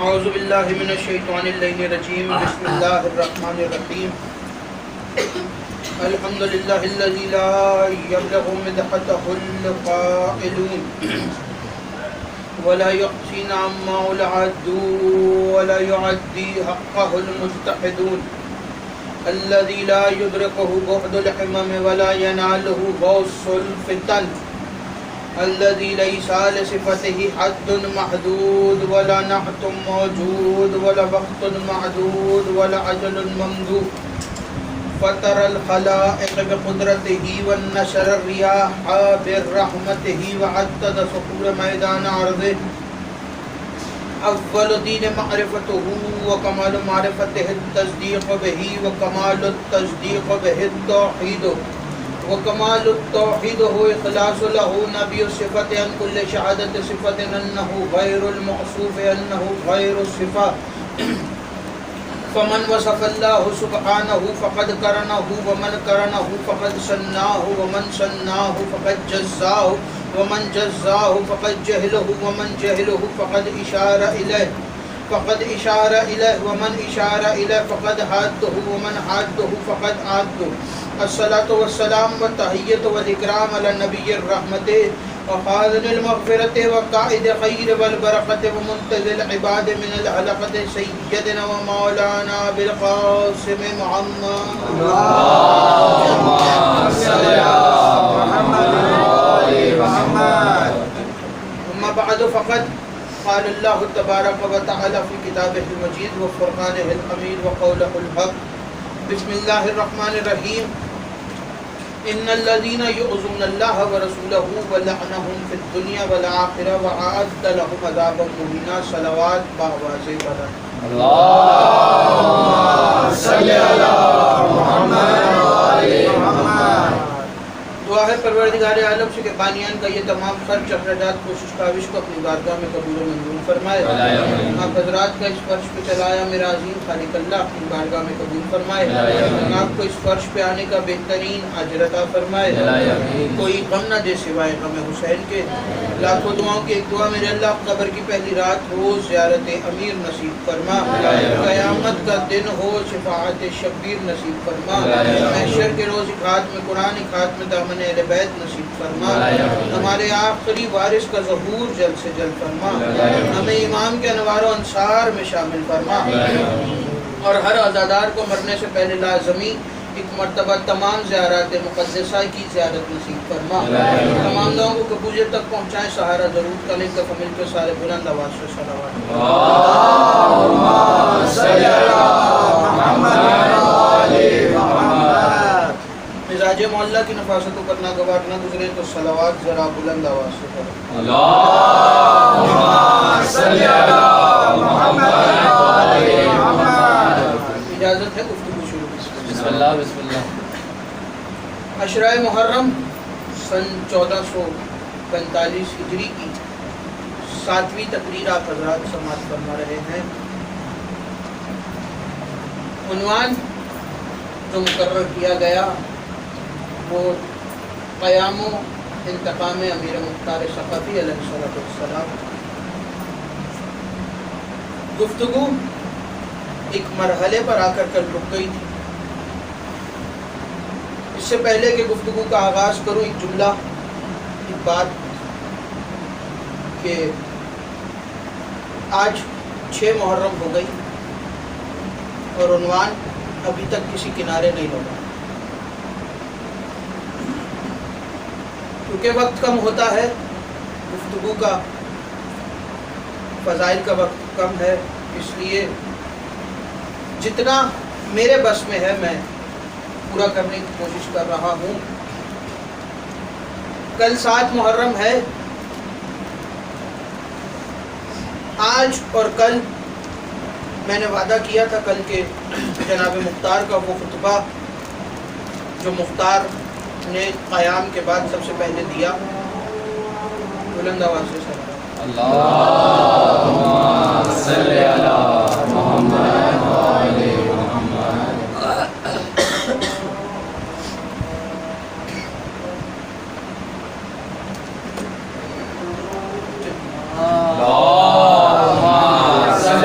اعوذ باللہ من الشیطان اللعین الرجیم بسم اللہ الرحمن الرحیم الحمد للہ الذی لا یبلغ مدحته القائلون ولا يحصين عما العدو ولا يعدي حقه المجتهدون الذي لا يدركه بعد الحمم ولا يناله غوص الفتن الذي ليس لصفته حد محدود ولا نعت موجود ولا وقت معدود ولا أجل ممدود فطر الخلائق بقدرته والنشر الرياح برحمته وعدد صخور ميدان عرضه أول دين معرفته وكمال معرفته التصديق به وكمال التصديق به التوحيد وكمال التوحيد هو إخلاص له نبي الصفة عن كل شهادة صفة أنه غير الموصوف أنه غير الصفة فمن وصف الله سبحانه فقد قرنه ومن قرنه فقد سناه ومن سناه فقد جزاه ومن جزاه فقد جهله ومن جهله فقد إشار إليه ومن إشار إليه فقد حاده ومن حاده فقد عاده الصلاة والسلام والتحية والإكرام على النبي الرحمة وخازن المغفرة وقائد خير والبركة ومنتزل العباد من الحلقة سيدنا ومولانا بالقاسم محمد اللهم صل على محمد وآل محمد. أما بعد فقد قال الله تبارك وتعالى في كتابه المجيد وفرقانه الحميد وقوله الحق بسم الله الرحمن الرحيم إن الذين يؤذون الله ورسوله ولعنهم في الدنيا والآخرة وأعد لهم عذابا مهينا صلوات بآواز بلند. اللهم صل على محمد وآل محمد. دعا ہے پروردگار عالم سے کہ بانیان کا یہ تمام خرچ اخراجات کوشش کاوش کو اپنی بارگاہ میں قبول و منظور فرمائے. آپ حضرات کا اس فرش پہ چلایا میرا عظیم خالق اللہ اپنی بارگاہ میں قبول فرمائے. آپ کو اس فرش پہ آنے کا بہترین اجر عطا فرمائے. کوئی غم نہ دے سوائے غم حسین کے. لاکھوں دعاؤں کی ایک دعا میرے اللہ قبر کی پہلی رات ہو زیارت امیر نصیب فرما. قیامت کا دن ہو شفاعت شبیر نصیب فرما. محشر کے روز خاتم قرآن خاتم دامن اہل بیت نصیب فرما. ہمارے آخری وارث کا ظہور جلد سے جلد فرما. ہمیں امام کے انوار و انصار میں شامل فرما. اور ہر عزادار کو مرنے سے پہلے لازمی ایک مرتبہ تمام زیارات مقدسہ کی زیارت نصیب فرما. تمام لوگوں کو قبولیت تک پہنچائیں. سہارا ضرور کا ایک دفعہ مل کے سارے بلند آواز سے صلوات. اللهم صل على محمد وآل محمد. مزاج معلّہ کی نفاست کو کرنا گوار نہ گزرے تو صلوات ذرا بلند آواز سے کرو. اللهم صل على محمد وآل محمد. اجازت ہے گفتگو شروع. بسم اللہ بسم اللہ. عشرہ محرم سن 1445 ہجری کی 7ویں تقریر آپ حضرات سماعت فرما رہے ہیں. عنوان جو مقرر کیا گیا وہ قیام و انتقام امیر مختار ثقفی علیہ السلام. گفتگو ایک مرحلے پر آ کر رک گئی تھی. اس سے پہلے کہ گفتگو کا آغاز کروں ایک جملہ ایک بات کہ آج 6 محرم ہو گئی اور عنوان ابھی تک کسی کنارے نہیں لگا. کیونکہ وقت کم ہوتا ہے, گفتگو کا فضائل کا وقت کم ہے, اس لیے جتنا میرے بس میں ہے میں پورا کرنے کی کوشش کر رہا ہوں. کل 7 محرم ہے. آج اور کل میں نے وعدہ کیا تھا کل کے جناب مختار کا وہ خطبہ جو مختار نے قیام کے بعد سب سے پہلے دیا. بلند آواز سے اللهم صل على محمد وآل محمد. اللهم صل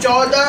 14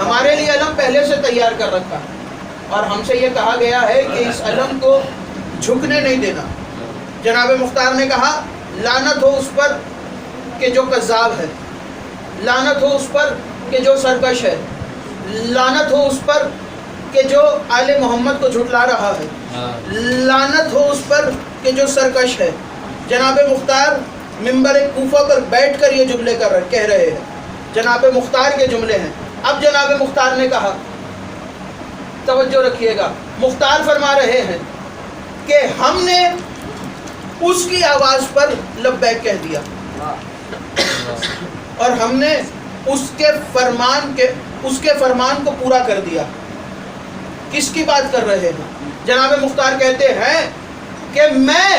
ہمارے لیے علم پہلے سے تیار کر رکھا ہے، اور ہم سے یہ کہا گیا ہے کہ اس علم کو جھکنے نہیں دینا۔ جناب مختار نے کہا لعنت ہو اس پر کہ جو کذاب ہے، لعنت ہو اس پر کہ جو سرکش ہے، لعنت ہو اس پر کہ جو آل محمد کو جھٹلا رہا ہے، لعنت ہو اس پر کہ جو سرکش ہے۔ جناب مختار منبر کوفہ پر بیٹھ کر یہ جملے کہہ رہے ہیں، جناب مختار کے جملے ہیں۔ اب جناب مختار نے کہا، توجہ رکھیے گا، مختار فرما رہے ہیں کہ ہم نے اس کی آواز پر لبیک کہہ دیا اور ہم نے اس کے فرمان کو پورا کر دیا۔ کس کی بات کر رہے ہیں؟ جناب مختار کہتے ہیں کہ میں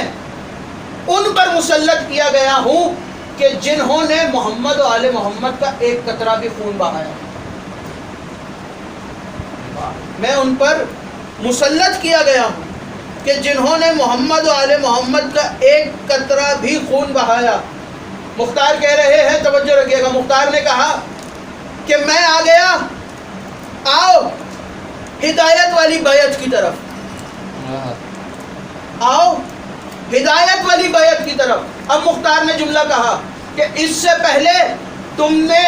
ان پر مسلط کیا گیا ہوں کہ جنہوں نے محمد و آل محمد کا ایک قطرہ بھی خون بہایا۔ میں ان پر مسلط کیا گیا ہوں کہ جنہوں نے محمد و آل محمد کا ایک قطرہ بھی خون بہایا۔ مختار کہہ رہے ہیں، توجہ رکھیے گا، مختار نے کہا کہ میں آ گیا، آؤ ہدایت والی بیعت کی طرف، آؤ ہدایت والی بیعت کی طرف۔ اب مختار نے جملہ کہا کہ اس سے پہلے تم نے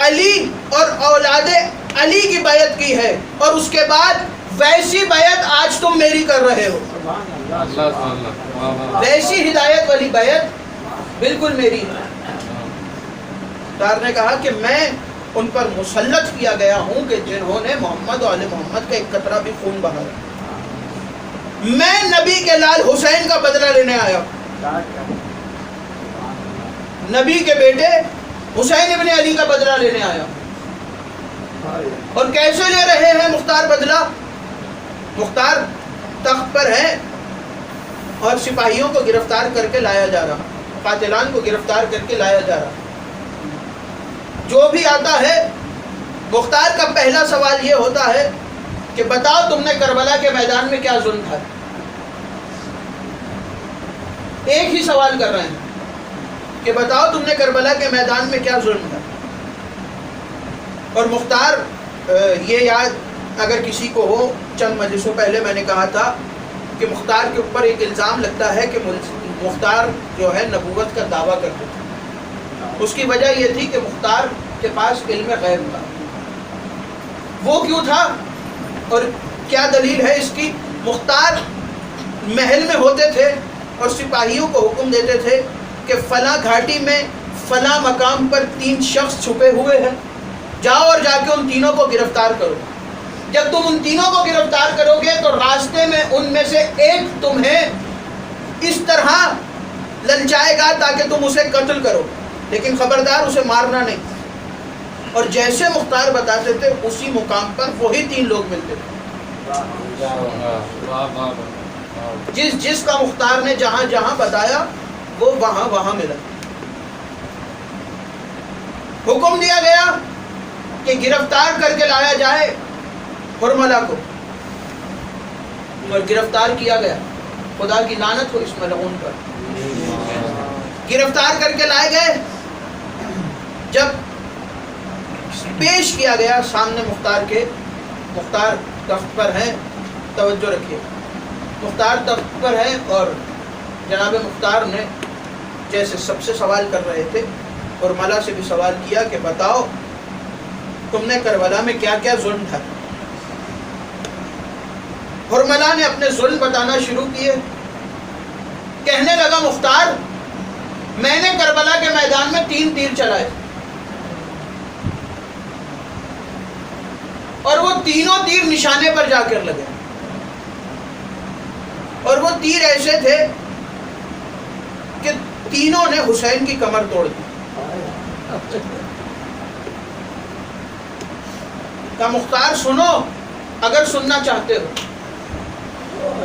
علی اور اولاد علی کی بیعت کی ہے، اور اس کے بعد ویسی بیعت آج تم میری کر رہے ہو۔ ویسی ہدایت والی بیعت بالکل میری ہے۔ مختار نے کہا کہ میں ان پر مسلط کیا گیا ہوں کہ جنہوں نے محمد و آل محمد کا ایک قطرہ بھی خون بہایا۔ میں نبی کے لال حسین کا بدلہ لینے آیا، نبی کے بیٹے حسین ابن علی کا بدلہ لینے آیا۔ اور کیسے لے رہے ہیں مختار بدلہ؟ مختار تخت پر ہے اور سپاہیوں کو گرفتار کر کے لایا جا رہا، قاتلان کو گرفتار کر کے لایا جا رہا۔ جو بھی آتا ہے مختار کا پہلا سوال یہ ہوتا ہے کہ بتاؤ تم نے کربلا کے میدان میں کیا ظلم تھا؟ ایک ہی سوال کر رہے ہیں کہ بتاؤ تم نے کربلا کے میدان میں کیا ظلم تھا۔ اور مختار یہ یاد اگر کسی کو ہو، چند مجلسوں پہلے میں نے کہا تھا کہ مختار کے اوپر ایک الزام لگتا ہے کہ مختار جو ہے نبوت کا دعویٰ کرتے تھے۔ اس کی وجہ یہ تھی کہ مختار کے پاس علم غیب تھا۔ وہ کیوں تھا اور کیا دلیل ہے اس کی؟ مختار محل میں ہوتے تھے اور سپاہیوں کو حکم دیتے تھے کہ فلاں گھاٹی میں فلاں مقام پر 3 شخص چھپے ہوئے ہیں، جاؤ اور جا کے ان تینوں کو گرفتار کرو۔ جب تم ان تینوں کو گرفتار کرو گے تو راستے میں ان میں سے ایک تمہیں اس طرح للچائے گا تاکہ تم اسے قتل کرو، لیکن خبردار اسے مارنا نہیں۔ اور جیسے مختار بتاتے تھے اسی مقام پر وہی 3 لوگ ملتے تھے۔ جس کا مختار نے جہاں جہاں بتایا وہ وہاں وہاں ملا۔ حکم دیا گیا کہ گرفتار کر کے لایا جائے حرملہ کو، اور گرفتار کیا گیا۔ خدا کی لعنت ہو اس ملعون پر۔ گرفتار کر کے لائے گئے، جب پیش کیا گیا سامنے مختار کے، مختار تخت پر ہیں، توجہ رکھیے، مختار تخت پر ہیں اور جناب مختار نے جیسے سب سے سوال کر رہے تھے اور ملا سے بھی سوال کیا کہ بتاؤ تم نے کربلا میں کیا کیا ظلم تھا۔ حرملہ نے اپنے ظلم بتانا شروع کیے۔ کہنے لگا مختار، میں نے کربلا کے میدان میں 3 تیر چلائے اور وہ تینوں تیر نشانے پر جا کر لگے، اور وہ تیر ایسے تھے کہ تینوں نے حسین کی کمر توڑ دی۔ کہا مختار سنو اگر سننا چاہتے ہو،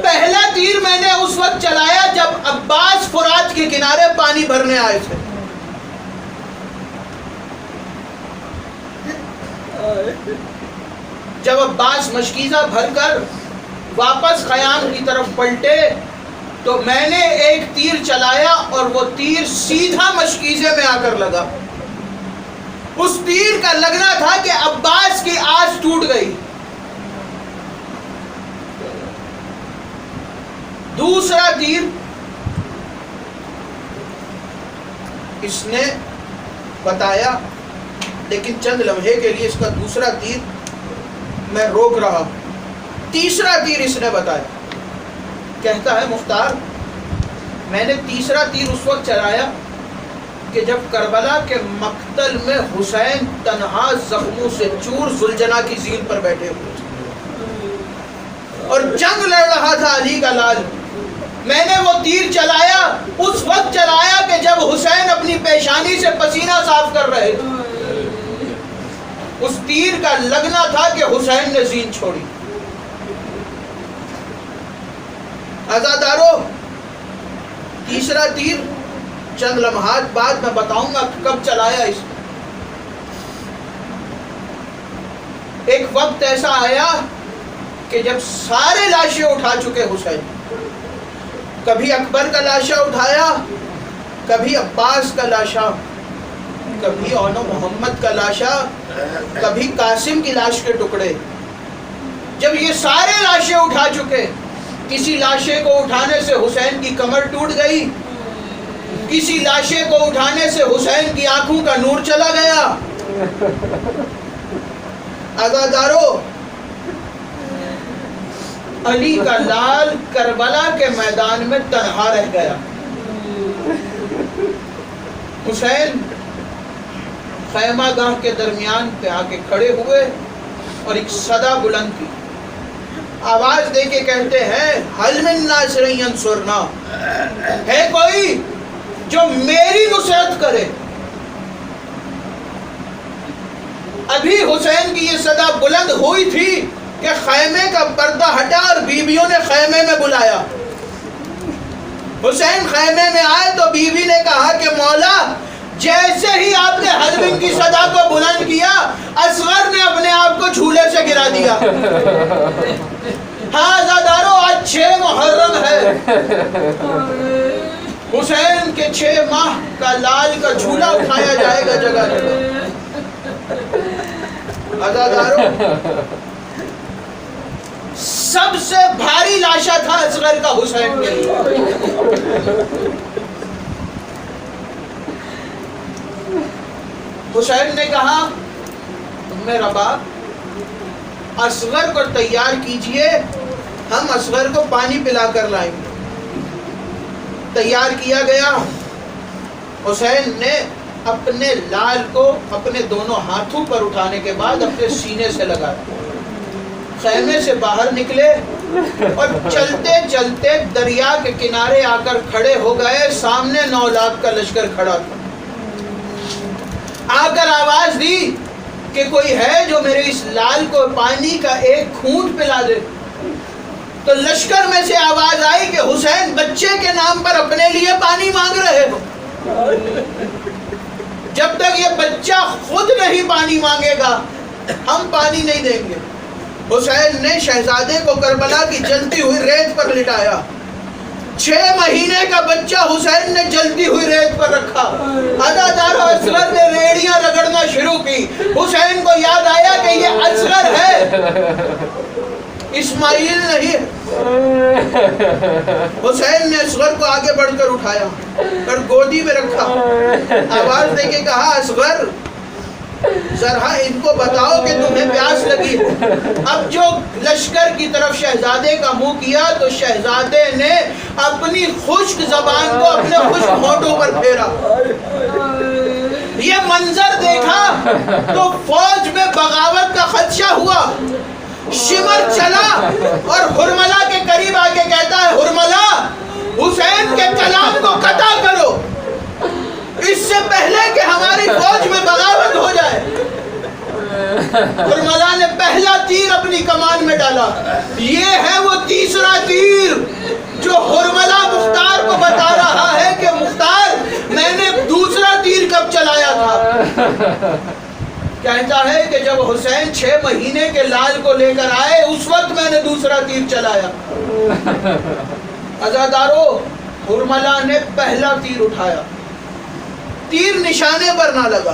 پہلا تیر میں نے اس وقت چلایا جب عباس فرات کے کنارے پانی بھرنے آئے تھے۔ جب عباس مشکیزہ بھر کر واپس خیام کی طرف پلٹے تو میں نے ایک تیر چلایا اور وہ تیر سیدھا مشکیزے میں آ کر لگا۔ اس تیر کا لگنا تھا کہ عباس کی آس ٹوٹ گئی. دوسرا تیر اس نے بتایا، لیکن چند لمحے کے لیے اس کا دوسرا تیر میں روک رہا. تیسرا تیر اس نے بتایا. کہتا ہے مختار میں نے تیسرا تیر اس وقت چلایا کہ جب کربلا کے مقتل میں حسین تنہا زخموں سے چور ذوالجناح کی زین پر بیٹھے ہوئے تھے اور جنگ لڑ رہا تھا علی کا لال. میں نے وہ تیر چلایا اس وقت چلایا کہ جب حسین اپنی پیشانی سے پسینہ صاف کر رہے تھے. اس تیر کا لگنا تھا کہ حسین نے زین چھوڑی. عزادارو تیسرا تیر چند لمحات بعد میں بتاؤں گا کب چلایا اس نے. ایک وقت ایسا آیا کہ جب سارے لاشیں اٹھا چکے حسین، کبھی اکبر کا لاشا اٹھایا، کبھی عباس کا لاشا، کبھی اونو محمد کا لاشا، کبھی قاسم کی لاش کے ٹکڑے. جب یہ سارے لاشیں اٹھا چکے، کسی لاشے کو اٹھانے سے حسین کی کمر ٹوٹ گئی، کسی لاشے کو اٹھانے سے حسین کی آنکھوں کا نور چلا گیا. عزادارو علی کا لال کربلا کے میدان میں تنہا رہ گیا. حسین خیمہ گاہ کے درمیان پہ آ کے کھڑے ہوئے اور ایک صدا بلند کی. آواز دے کے کہتے ہیں حل من ناصر ینصرنا، ہے کوئی جو میری نصرت کرے. ابھی حسین کی یہ صدا بلند ہوئی تھی کہ خیمے کا پردہ ہٹا اور بیویوں نے خیمے میں بلایا. حسین خیمے میں آئے تو بیوی نے کہا کہ مولا جیسے ہی آپ نے حلم کی صدا کو بلند کیا اصغر نے اپنے آپ کو جھولے سے گرا دیا. ہاں عزادارو آج 6 محرم ہے، حسین کے 6 ماہ کا لال کا جھولا اٹھایا جائے گا جگہ جگہ. عزادارو سب سے بھاری لاشا تھا اصغر کا حسین کے لیے. حسین نے کہا میرا باپ اصغر کو تیار کیجئے، ہم اصغر کو پانی پلا کر لائیں گے. تیار کیا گیا. حسین نے اپنے لال کو اپنے دونوں ہاتھوں پر اٹھانے کے بعد اپنے سینے سے لگایا. خیمے سے باہر نکلے اور چلتے چلتے دریا کے کنارے آ کر کھڑے ہو گئے. سامنے 9 لاکھ کا لشکر کھڑا تھا. آ کر آواز دی کہ کوئی ہے جو میرے اس لال کو پانی کا ایک گھونٹ پلا دے. تو لشکر میں سے آواز آئی کہ حسین بچے کے نام پر اپنے لیے پانی مانگ رہے ہو. جب تک یہ بچہ خود نہیں پانی مانگے گا ہم پانی نہیں دیں گے. حسین نے شہزادے کو کربلا کی جلتی ہوئی ریت پر لٹایا. 6 مہینے کا بچہ حسین نے جلتی ہوئی ریت پر رکھا. عزادار اصغر نے ریڑیاں رگڑنا شروع کی. حسین کو یاد آیا کہ یہ اصغر ہے، اسماعیل نہیں. حسین نے اصغر کو آگے بڑھ کر اٹھایا اور گودی میں رکھا. آواز دے کے کہا اصغر ذرا ان کو بتاؤ کہ تمہیں پیاس لگی ہے. اب جو لشکر کی طرف شہزادے کا منہ کیا تو شہزادے نے اپنی خشک زبان کو اپنے خشک ہونٹوں پر پھیرا. یہ منظر دیکھا تو فوج میں بغاوت کا خدشہ ہوا. شمر چلا اور ہرملا کے قریب آ کے کہتا ہے ہرملا حسین کے کلام کو قطع کرو اس سے پہلے کہ ہماری فوج میں بغاوت ہو جائے. ہرملا نے پہلا تیر اپنی کمان میں ڈالا. یہ ہے وہ تیسرا تیر جو ہرملا مختار کو بتا رہا ہے کہ مختار میں نے دوسرا تیر کب چلایا تھا. کہتا ہے کہ جب حسین 6 مہینے کے لال کو لے کر آئے اس وقت میں نے دوسرا تیر چلایا. عزادارو ہرملا نے پہلا تیر اٹھایا. تیر نشانے پر نہ لگا.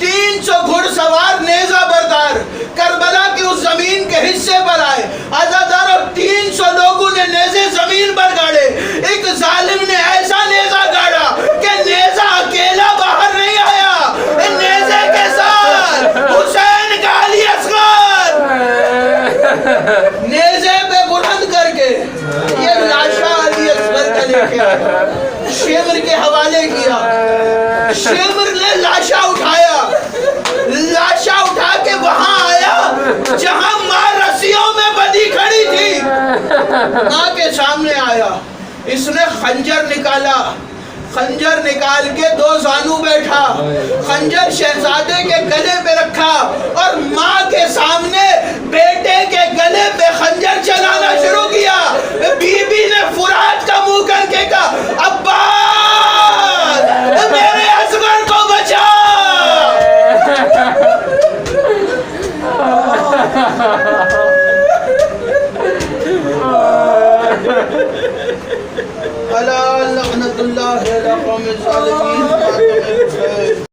3 300 گھڑ سوار نیزہ بردار کربلا کی اس زمین کے حصے پر آئے. عزادار اور 300 لوگوں نے نیزے زمین پر گاڑے. ایک ظالم نے ایسا نیزہ گاڑا کہ نیزہ اکیلا باہر نہیں آیا, نیزے کے ساتھ حسین کا علی اصغر نیزے پہ بلند کر کے یہ لاشا علی اصغر کا لے کے آیا, شمر کے حوالے کیا. شمر نے لاشا اٹھایا, لاشا اٹھا کے وہاں آیا جہاں ماں رسیوں میں بدی کھڑی تھی. ماں کے سامنے آیا, اس نے خنجر نکالا, خنجر نکال کے 2 زانو بیٹھا, خنجر شہزادے کے گلے پہ رکھا اور ماں کے سامنے بیٹے کے گلے پہ خنجر چلانا شروع کیا. بی بی نے فرات کا منہ کر کے کہا عباس میرے اصغر کو بچا. الا لعنت اللہ علی قوم الظالمین.